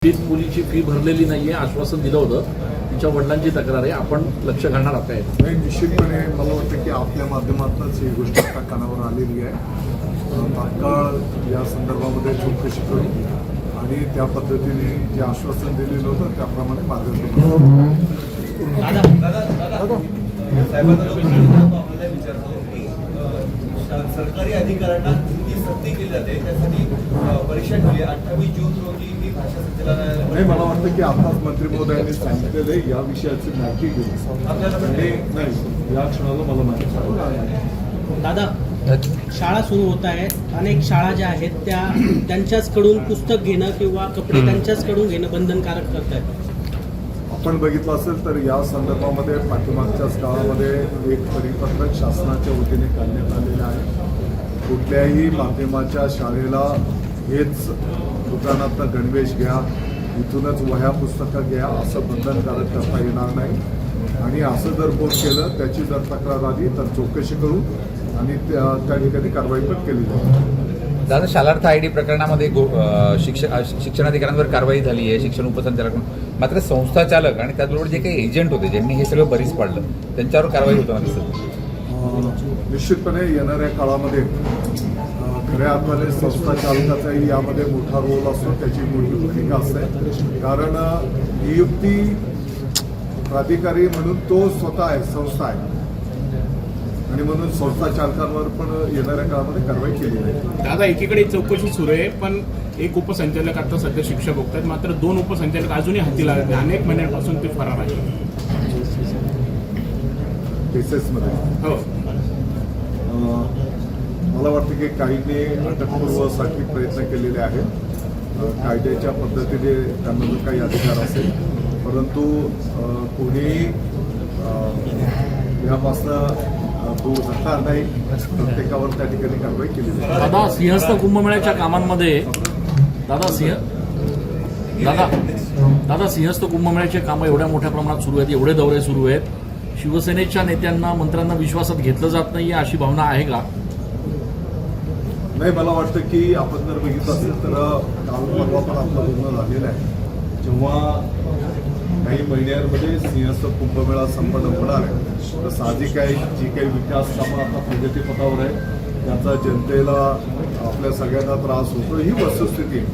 मुलीची फी भरलेली नाहीये आश्वासन दिलं होतं. तिच्या वडिलांची तक्रार आहे. आपण लक्ष घालणार आहात काय? नाही, निश्चितपणे मला वाटतं की आपल्या माध्यमातूनच ही गोष्ट आता कानावर आलेली आहे. तात्काळ या संदर्भामध्ये चौकशी करू आणि त्या पद्धतीने जे आश्वासन दिलेलं होतं त्याप्रमाणे मार्गदर्शन सरकारी अधिकाऱ्यांना ही सक्ती केली जाते. त्यासाठी परीक्षा केली 28 जून रोजी ही भाषा संचालनालयाने. नाही, मला वाटतं की आताच मंत्री महोदयांनी सांगितलेलं आहे या विषयाची माहिती घेऊन आपल्याला नाही या क्षणाला मला माहिती. दादा, शाळा सुरू होत आहेत. अनेक शाळा ज्या आहेत त्यांच्याचकडून पुस्तक घेणं किंवा कपडे त्यांच्याचकडून घेणं बंधनकारक करत आहेत. आपण बघितलं असेल तर या संदर्भामध्ये पाठीमागच्याच काळामध्ये एक परिपत्रक शासनाच्या वतीने काढण्यात आलेलं आहे. कुठल्याही माध्यमाच्या शाळेला हेच दुकानातनं गणवेश घ्या, इथूनच वह्या पुस्तकं घ्या असं बंधनकारक करता येणार नाही. आणि असं जर कोण केलं त्याची जर तक्रार आली तर चौकशी करू आणि त्या ठिकाणी कारवाई पण केली जाईल. दादा, शालार्थ आयडी प्रकरणामध्ये शिक्षणाधिकाऱ्यांवर कारवाई झाली आहे, शिक्षण उपसंचालकांकडून. मात्र संस्था चालक आणि त्याचबरोबर जे काही एजंट होते ज्यांनी हे सगळं बरीच पाडलं त्यांच्यावर कारवाई होताना दिसत. निश्चितपणे येणाऱ्या काळामध्ये खऱ्या अर्थाने संस्था चालकाचाही यामध्ये मोठा रोल असतो, त्याची मोठी भूमिका असते. कारण नियुक्ती प्राधिकारी म्हणून तो स्वतः आहे, संस्था आहे आणि म्हणून संस्था चालकांवर पण येणाऱ्या काळामध्ये कारवाई केली जाईल. दादा, एकीकडे चौकशी सुरू आहे, पण एक उपसंचालक आता सध्या शिक्षा भोगतात. मात्र 2 उपसंचालक अजूनही हाती लागत नाही. अनेक महिन्यांपासून ते फरार आहे केसेसमध्ये. हो, मला वाटतं की काहींनी अटकपूर्वसाठी प्रयत्न केलेले आहेत. कायद्याच्या पद्धतीने त्यांना जो काही अधिकार असेल, परंतु कोणीही यापासून दूर जाणार नाही. प्रत्येकावर त्या ठिकाणी कारवाई केली जाईल. दादा, सिंहस्थ कुंभमेळ्याच्या कामांमध्ये दादा सिंहस्थ कुंभमेळ्याचे कामं एवढ्या मोठ्या प्रमाणात सुरू आहेत, एवढे दौरे सुरू आहेत. शिवसेनेच्या नेत्यांना, मंत्र्यांना विश्वासात घेतलं जात नाहीये अशी भावना आहे का? नाही, मला वाटतं की आपण जर बघितलं असेल तर काल परवा पण आपलं बोलणं झालेलं आहे. जेव्हा काही महिन्यांमध्ये सिंहस्थ कुंभमेळा संपन्न होणार आहे तर साहजिक आहे जी काही विकास कामं आता प्रगतीपथावर आहे त्याचा जनतेला, आपल्या सगळ्यांना त्रास होतो ही वस्तुस्थिती आहे.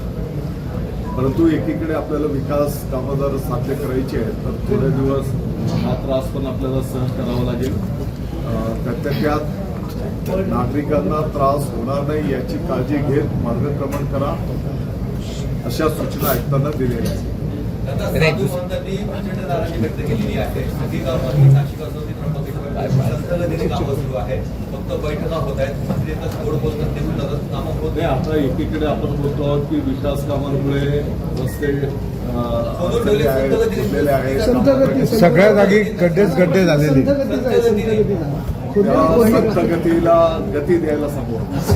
परंतु एकीकडे आपल्याला विकास कामं जर साध्य करायची आहे तर थोडे दिवस हा त्रास पण आपल्याला सहन करावा लागेल. त्यात नागरिकांना त्रास होणार नाही याची काळजी घेत मार्गक्रमण करा अशा सूचना आयुक्तांना दिलेल्या आहेत. मुख्यमंत्र्यांनी प्रचंड नाराजी व्यक्त केलेली आहे. अधिकाऱ्यांनी नाशिक असोती संस्थागतीने कामं सुरू आहे. फक्त बैठका होत आहेत. मंत्र्यांना गोड बोलतात ते म्हणतात कामं होत नाही. आता एकीकडे आपण बोलतो आहोत की विकास कामांमुळे रस्ते फुटलेले आहेत, सगळ्या जागी गड्डे झालेले. त्या संत गतीला गती द्यायला सांगू.